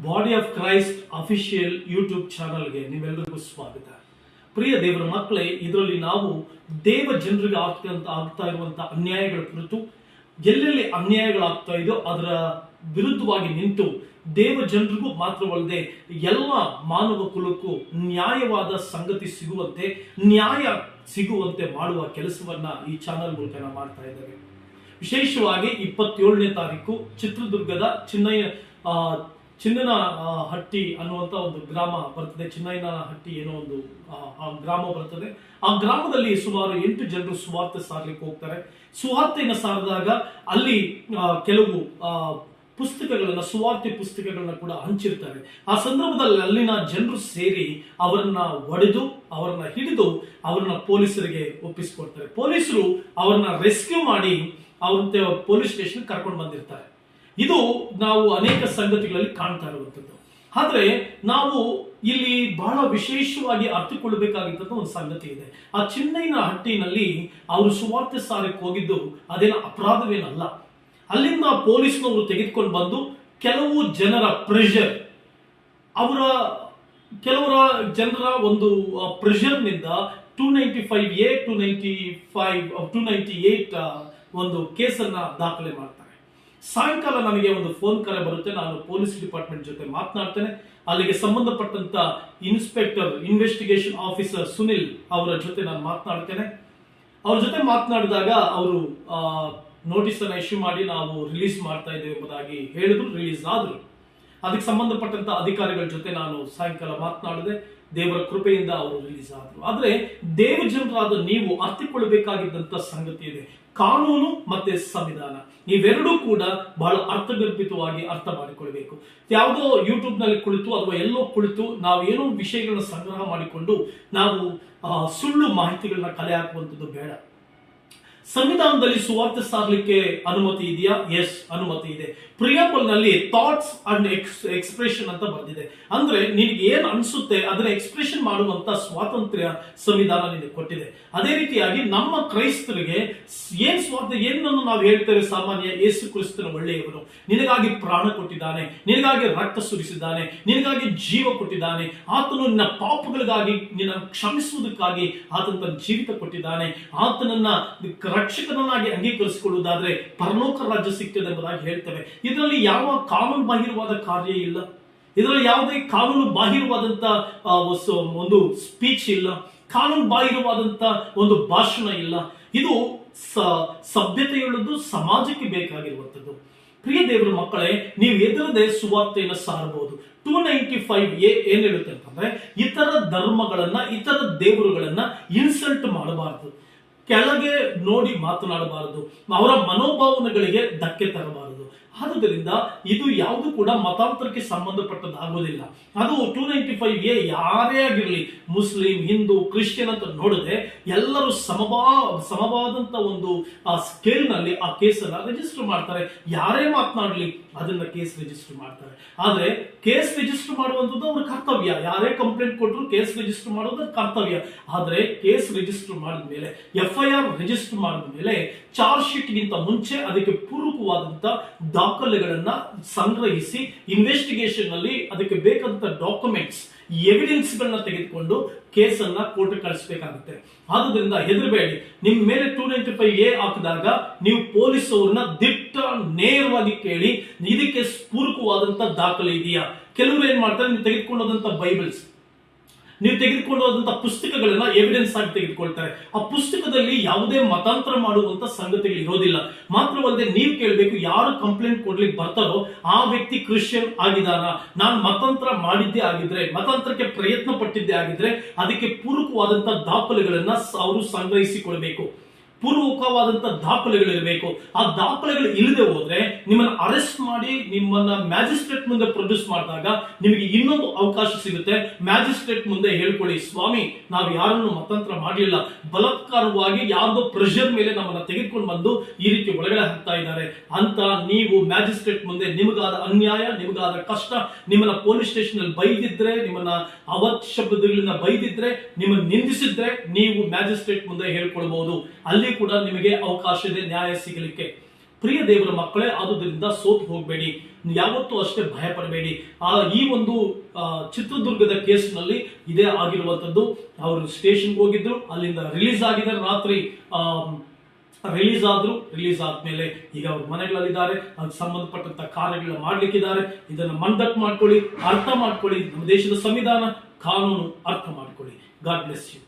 Body of Christ official YouTube ಚಾನಲ್ಗೆ ನೀವೆಲ್ಲರಿಗೂ ಸ್ವಾಗತ. ಪ್ರಿಯ ದೇವರ ಮಕ್ಕಳೇ, ಇದರಲ್ಲಿ ನಾವು ದೇವ ಜನರಿಗೆ ಆಗ್ತಾ ಇರುವಂತಹ ಅನ್ಯಾಯಗಳ ಕುರಿತು, ಎಲ್ಲೆಲ್ಲಿ ಅನ್ಯಾಯಗಳಾಗ್ತಾ ಇದೆಯೋ ಅದರ ವಿರುದ್ಧವಾಗಿ ನಿಂತು ದೇವ ಜನರಿಗೂ ಮಾತ್ರವಲ್ಲದೆ ಎಲ್ಲ ಮಾನವ ಕುಲಕ್ಕೂ ನ್ಯಾಯವಾದ ಸಂಗತಿ ಸಿಗುವಂತೆ, ನ್ಯಾಯ ಸಿಗುವಂತೆ ಮಾಡುವ ಕೆಲಸವನ್ನ ಈ ಚಾನಲ್ ಮೂಲಕ ನಾವು ಮಾಡ್ತಾ ಇದ್ದೇವೆ. ವಿಶೇಷವಾಗಿ 27ನೇ ತಾರೀಕು ಚಿತ್ರದುರ್ಗದ ಚಿನ್ನನ ಹಟ್ಟಿ ಅನ್ನುವಂತ ಒಂದು ಗ್ರಾಮ ಬರ್ತದೆ. ಚಿನ್ನಯ್ಯನ ಹಟ್ಟಿ ಏನೋ ಒಂದು ಗ್ರಾಮ ಬರ್ತದೆ. ಆ ಗ್ರಾಮದಲ್ಲಿ ಸುಮಾರು 8 ಜನರು ಸುವಾರ್ತೆ ಸಾರಲಿಕ್ಕೆ ಹೋಗ್ತಾರೆ. ಸುವಾರ್ತೆಯನ್ನು ಸಾರಿದಾಗ ಅಲ್ಲಿ ಕೆಲವು ಪುಸ್ತಕಗಳನ್ನ, ಸುವಾರ್ತೆ ಪುಸ್ತಕಗಳನ್ನ ಕೂಡ ಹಂಚಿರ್ತಾರೆ. ಆ ಸಂದರ್ಭದಲ್ಲಿ ಅಲ್ಲಿನ ಜನರು ಸೇರಿ ಅವರನ್ನ ಒಡೆದು, ಅವರನ್ನ ಹಿಡಿದು, ಅವರನ್ನ ಪೊಲೀಸರಿಗೆ ಒಪ್ಪಿಸಿಕೊಡ್ತಾರೆ. ಪೊಲೀಸರು ಅವರನ್ನ ರೆಸ್ಕ್ಯೂ ಮಾಡಿ ಅವ್ರ ಪೊಲೀಸ್ ಸ್ಟೇಷನ್ ಕರ್ಕೊಂಡು ಬಂದಿರ್ತಾರೆ. ಇದು ನಾವು ಅನೇಕ ಸಂಗತಿಗಳಲ್ಲಿ ಕಾಣ್ತಾ ಇರುವಂತದ್ದು. ಆದ್ರೆ ನಾವು ಇಲ್ಲಿ ಬಹಳ ವಿಶೇಷವಾಗಿ ಅರ್ಥಕೊಳ್ಳಬೇಕಾಗಿದ್ದ ಒಂದು ಸಂಗತಿ ಇದೆ. ಆ ಚಿನ್ನಯ್ಯನ ಹಟ್ಟಿನಲ್ಲಿ ಅವರು ಸುವಾರ್ತೆ ಸಾರಕ್ಕೆ ಹೋಗಿದ್ದು ಅದೇನೋ ಅಪರಾಧವೇನಲ್ಲ. ಅಲ್ಲಿಂದ ಪೊಲೀಸ್ನವರು ತೆಗೆದುಕೊಂಡು ಬಂದು ಕೆಲವು ಜನರ ಪ್ರೆಷರ್, ಕೆಲವರ ಜನರ ಒಂದು ಪ್ರೆಷರ್ನಿಂದ 295A 298 ಒಂದು ಕೇಸನ್ನ ದಾಖಲೆ ಮಾಡ್ತಾರೆ. ಸಾಯಂಕಾಲ ನನಗೆ ಒಂದು ಫೋನ್ ಕರೆ ಬರುತ್ತೆ. ನಾನು ಪೊಲೀಸ್ ಡಿಪಾರ್ಟ್ಮೆಂಟ್ ಜೊತೆ ಮಾತನಾಡ್ತೇನೆ. ಅಲ್ಲಿಗೆ ಸಂಬಂಧಪಟ್ಟಂತ ಇನ್ಸ್ಪೆಕ್ಟರ್, ಇನ್ವೆಸ್ಟಿಗೇಷನ್ ಆಫೀಸರ್ ಸುನಿಲ್ ಅವರ ಜೊತೆ ನಾನು ಮಾತನಾಡ್ತೇನೆ. ಅವ್ರ ಜೊತೆ ಮಾತನಾಡಿದಾಗ ಅವರು ನೋಟಿಸ್ ಅನ್ನ ಇಶ್ಯೂ ಮಾಡಿ ನಾವು ರಿಲೀಸ್ ಮಾಡ್ತಾ ಇದ್ದೇವೆ ಎಂಬುದಾಗಿ ಹೇಳಿದ್ರು. ರಿಲೀಸ್ ಆದ್ರು. ಅದಕ್ಕೆ ಸಂಬಂಧಪಟ್ಟಂತ ಅಧಿಕಾರಿಗಳ ಜೊತೆ ನಾನು ಸಾಯಂಕಾಲ ಮಾತನಾಡಿದೆ. ದೇವರ ಕೃಪೆಯಿಂದ ಅವರು ರಿಲೀಸ್ ಆದ್ರು. ಆದ್ರೆ ದೇವ ಜನರಾದ ನೀವು ಅರ್ಥಕೊಳ್ಳಬೇಕಾಗಿದ್ದಂತ ಸಂಗತಿ ಇದೆ. ಕಾನೂನು ಮತ್ತೆ ಸಂವಿಧಾನ ಇವೆರಡೂ ಕೂಡ ಬಹಳ ಅರ್ಥಗರ್ಭಿತವಾಗಿ ಅರ್ಥ ಮಾಡಿಕೊಳ್ಬೇಕು. ಯಾವುದೋ ಯೂಟ್ಯೂಬ್ ನಲ್ಲಿ ಕುಳಿತು ಅಥವಾ ಎಲ್ಲೋ ಕುಳಿತು ನಾವು ಏನೋ ವಿಷಯಗಳನ್ನ ಸಂಗ್ರಹ ಮಾಡಿಕೊಂಡು ನಾವು ಸುಳ್ಳು ಮಾಹಿತಿಗಳನ್ನ ಕಲೆ ಹಾಕುವಂಥದ್ದು ಬೇಡ. ಸಂವಿಧಾನದಲ್ಲಿ ಸುವಾರ್ತೆ ಸಾರಲಿಕ್ಕೆ ಅನುಮತಿ ಇದೆಯಾ? ಎಸ್, ಅನುಮತಿ ಇದೆ. ಪ್ರಿಯಾಂಬಲ್ ನಲ್ಲಿ ಥಾಟ್ಸ್ ಅಂಡ್ ಎಕ್ಸ್ಪ್ರೆಷನ್ ಅಂತ ಬಂದಿದೆ. ಅಂದ್ರೆ ನಿನಗೆ ಏನ್ ಅನ್ಸುತ್ತೆ ಅದನ್ನ ಎಕ್ಸ್ಪ್ರೆಷನ್ ಮಾಡುವಂತ ಸ್ವಾತಂತ್ರ್ಯ ಸಂವಿಧಾನ ನಿನಗೆ ಕೊಟ್ಟಿದೆ. ಅದೇ ರೀತಿಯಾಗಿ ನಮ್ಮ ಕ್ರೈಸ್ತರಿಗೆ ಏನನ್ನು ನಾವು ಹೇಳ್ತೇವೆ ಸಾಮಾನ್ಯ, ಯೇಸು ಕ್ರಿಸ್ತನ ಒಳ್ಳೆಯವನು, ನಿನಗಾಗಿ ಪ್ರಾಣ ಕೊಟ್ಟಿದ್ದಾನೆ, ನಿನಗಾಗಿ ರಕ್ತ ಸುರಿಸಿದ್ದಾನೆ, ನಿನಗಾಗಿ ಜೀವ ಕೊಟ್ಟಿದ್ದಾನೆ, ಆತನು ನಿನ್ನ ಪಾಪಗಳಿಗಾಗಿ ನಿನ್ನ ಕ್ಷಮಿಸುವುದಕ್ಕಾಗಿ ಆತನ ತನ್ನ ಜೀವಿತ ಕೊಟ್ಟಿದ್ದಾನೆ, ಆತನನ್ನ ರಕ್ಷಕನನ್ನಾಗಿ ಅಂಗೀಕರಿಸಿಕೊಳ್ಳುವುದಾದ್ರೆ ಪರಲೋಕ ರಾಜ್ಯ ಸಿಗ್ತದೆ ಎಂಬುದಾಗಿ ಹೇಳ್ತೇವೆ. ಇದರಲ್ಲಿ ಯಾವ ಕಾನೂನು ಬಾಹಿರವಾದ ಕಾರ್ಯ ಇಲ್ಲ. ಇದರಲ್ಲಿ ಯಾವುದೇ ಕಾನೂನು ಬಾಹಿರವಾದಂತ ಒಂದು ಸ್ಪೀಚ್ ಇಲ್ಲ, ಕಾನೂನು ಬಾಹಿರವಾದಂತ ಒಂದು ಭಾಷಣ ಇಲ್ಲ. ಇದು ಸಭ್ಯತೆಯುಳ್ಳದ್ದು, ಸಮಾಜಕ್ಕೆ ಬೇಕಾಗಿರುವಂತದ್ದು. ಪ್ರಿಯ ದೇವರ ಮಕ್ಕಳೇ, ನೀವು ಎದುರದೆ ಸುವಾರ್ತೆಯನ್ನು ಸಾರಬಹುದು. 295A ಏನ್ ಹೇಳುತ್ತೆ ಅಂತಂದ್ರೆ, ಇತರ ಧರ್ಮಗಳನ್ನ, ಇತರ ದೇವರುಗಳನ್ನ ಇನ್ಸಲ್ಟ್ ಮಾಡಬಾರದು, ಕೆಳಗೆ ನೋಡಿ ಮಾತನಾಡಬಾರದು, ಅವರ ಮನೋಭಾವನೆಗಳಿಗೆ ಧಕ್ಕೆ ತರಬಾರದು. ಆದುದರಿಂದ ಇದು ಯಾವುದು ಕೂಡ ಮತಾಂತರಕ್ಕೆ ಸಂಬಂಧಪಟ್ಟದ್ದಾಗೋದಿಲ್ಲ. ಅದು 295A ಯಾರೇ ಆಗಿರಲಿ, ಮುಸ್ಲಿಂ, ಹಿಂದೂ, ಕ್ರಿಶ್ಚಿಯನ್ ಅಂತ ನೋಡದೆ ಎಲ್ಲರೂ ಸಮವಾದಂತ ಒಂದು ಸ್ಕೇಲ್ ನಲ್ಲಿ ಆ ಕೇಸನ್ನ ರಿಜಿಸ್ಟರ್ ಮಾಡ್ತಾರೆ. ಯಾರೇ ಮಾತನಾಡಲಿ ಅದನ್ನ ಕೇಸ್ ರಿಜಿಸ್ಟರ್ ಮಾಡ್ತಾರೆ. ಆದ್ರೆ ಕೇಸ್ ರಿಜಿಸ್ಟರ್ ಮಾಡುವಂಥದ್ದು ಅವ್ರ ಕರ್ತವ್ಯ. ಯಾರೇ ಕಂಪ್ಲೇಂಟ್ ಕೊಟ್ಟರು ಕೇಸ್ ರಿಜಿಸ್ಟರ್ ಮಾಡೋದು ಕರ್ತವ್ಯ. ಆದ್ರೆ ಕೇಸ್ ರಿಜಿಸ್ಟರ್ ಮಾಡಿದ ಮೇಲೆ, FIR ರಿಜಿಸ್ಟರ್ ಮಾಡಿದ ಮೇಲೆ, ಚಾರ್ಜ್ ಶೀಟ್ ಗಿಂತ ಮುಂಚೆ ಅದಕ್ಕೆ ಪೂರಕವಾದಂತ ದಾಖಲೆಗಳನ್ನ ಸಂಗ್ರಹಿಸಿ ಇನ್ವೆಸ್ಟಿಗೇಷನ್ ನಲ್ಲಿ ಅದಕ್ಕೆ ಬೇಕಾದಂತ ಡಾಕ್ಯುಮೆಂಟ್ಸ್, ಎವಿಡೆನ್ಸ್ ಗಳನ್ನ ತೆಗೆದುಕೊಂಡು ಕೇಸನ್ನ ಕೋರ್ಟ್ ಕಳಿಸಬೇಕಾಗುತ್ತೆ. ಆದ್ರಿಂದ ಹೆದರಬೇಡಿ. ನಿಮ್ ಮೇಲೆ 295A ಹಾಕಿದಾಗ ನೀವು ಪೊಲೀಸ್ ಅವ್ರನ್ನ ನೇರವಾಗಿ ಕೇಳಿ, ಇದಕ್ಕೆ ಪೂರಕವಾದಂತ ದಾಖಲೆ ಇದೆಯಾ? ಕೆಲವರು ಏನ್ ಮಾಡ್ತಾರೆ, ನೀವು ತೆಗೆದುಕೊಂಡೋದಂತ ಬೈಬಲ್ಸ್, ನೀವು ತೆಗೆದುಕೊಂಡೋದಂತ ಪುಸ್ತಕಗಳನ್ನ ಎವಿಡೆನ್ಸ್ ಆಗಿ ತೆಗೆದುಕೊಳ್ತಾರೆ. ಆ ಪುಸ್ತಕದಲ್ಲಿ ಯಾವುದೇ ಮತಾಂತರ ಮಾಡುವಂತ ಸಂಗತಿಗಳು ಇರೋದಿಲ್ಲ. ಮಾತ್ರವಲ್ಲದೆ ನೀವು ಕೇಳಬೇಕು, ಯಾರು ಕಂಪ್ಲೇಂಟ್ ಕೊಡ್ಲಿಕ್ಕೆ ಬರ್ತಾರೋ ಆ ವ್ಯಕ್ತಿ ಕ್ರಿಶ್ಚಿಯನ್ ಆಗಿದಾನ, ನಾನು ಮತಾಂತರ ಮಾಡಿದ್ದೇ ಆಗಿದ್ರೆ, ಮತಾಂತರಕ್ಕೆ ಪ್ರಯತ್ನ ಪಟ್ಟಿದ್ದೇ ಆಗಿದ್ರೆ ಅದಕ್ಕೆ ಪೂರಕವಾದಂತ ದಾಖಲೆಗಳನ್ನ ಅವರು ಸಂಗ್ರಹಿಸಿಕೊಳ್ಬೇಕು. ಪೂರ್ವಕವಾದಂತ ದಾಖಲೆಗಳಿರಬೇಕು. ಆ ದಾಖಲೆಗಳು ಇಲ್ಲದೆ ಹೋದ್ರೆ ನಿಮ್ಮನ್ನ ಅರೆಸ್ಟ್ ಮಾಡಿ ನಿಮ್ಮನ್ನ ಮ್ಯಾಜಿಸ್ಟ್ರೇಟ್ ಮುಂದೆ ಪ್ರೊಡ್ಯೂಸ್ ಮಾಡಿದಾಗ ನಿಮಗೆ ಇನ್ನೊಂದು ಅವಕಾಶ ಸಿಗುತ್ತೆ. ಮ್ಯಾಜಿಸ್ಟ್ರೇಟ್ ಮುಂದೆ ಹೇಳ್ಕೊಳ್ಳಿ, ಸ್ವಾಮಿ ನಾವು ಯಾರನ್ನು ಮತಾಂತರ ಮಾಡಲಿಲ್ಲ, ಬಲಾತ್ಕಾರವಾಗಿ ಯಾರ್ದೋ ಪ್ರೆಷರ್ ಮೇಲೆ ನಮ್ಮನ್ನ ತೆಗೆದುಕೊಂಡು ಬಂದು ಈ ರೀತಿ ಒಳಗಡೆ ಹಾಕ್ತಾ ಇದ್ದಾರೆ ಅಂತ ನೀವು ಮ್ಯಾಜಿಸ್ಟ್ರೇಟ್ ಮುಂದೆ ನಿಮಗಾದ ಅನ್ಯಾಯ, ನಿಮಗಾದ ಕಷ್ಟ, ನಿಮ್ಮನ್ನ ಪೊಲೀಸ್ ಸ್ಟೇಷನ್ ಅಲ್ಲಿ ಬೈದಿದ್ರೆ, ನಿಮ್ಮನ್ನ ಅವಶಬ್ದಗಳಿಂದ ಬೈದಿದ್ರೆ, ನಿಮ್ಮನ್ನ ನಿಂದಿಸಿದ್ರೆ ನೀವು ಮ್ಯಾಜಿಸ್ಟ್ರೇಟ್ ಮುಂದೆ ಹೇಳ್ಕೊಳ್ಬಹುದು. ಅಲ್ಲಿ ಕೂಡ ನಿಮಗೆ ಅವಕಾಶ ಇದೆ ನ್ಯಾಯ ಸಿಗಲಿಕ್ಕೆ. ಪ್ರಿಯ ದೇವರ ಮಕ್ಕಳೇ, ಆದುದರಿಂದ ಸೋತು ಹೋಗಬೇಡಿ, ಯಾವತ್ತೂ ಅಷ್ಟೇ ಭಯ ಪಡಬೇಡಿ. ಈ ಒಂದು ಚಿತ್ರದುರ್ಗದ ಕೇಸ್ನಲ್ಲಿ ಇದೇ ಆಗಿರುವಂತದ್ದು. ಅವರು ಸ್ಟೇಷನ್ಗೆ ಹೋಗಿದ್ರು, ಅಲ್ಲಿಂದ ರಿಲೀಸ್ ಆಗಿದ್ದಾರೆ, ರಾತ್ರಿ ರಿಲೀಸ್ ಆದ್ಮೇಲೆ ಈಗ ಅವ್ರ ಮನೆಗಳಲ್ಲಿದ್ದಾರೆ. ಅದಕ್ಕೆ ಸಂಬಂಧಪಟ್ಟಂತ ಕಾರ್ಯಗಳನ್ನ ಮಾಡ್ಲಿಕ್ಕಿದ್ದಾರೆ. ಇದನ್ನ ಮಂಡಕ್ ಮಾಡ್ಕೊಳ್ಳಿ, ಅರ್ಥ ಮಾಡ್ಕೊಳ್ಳಿ. ನಮ್ಮ ದೇಶದ ಸಂವಿಧಾನ, ಕಾನೂನು ಅರ್ಥ ಮಾಡ್ಕೊಳ್ಳಿ. God bless you.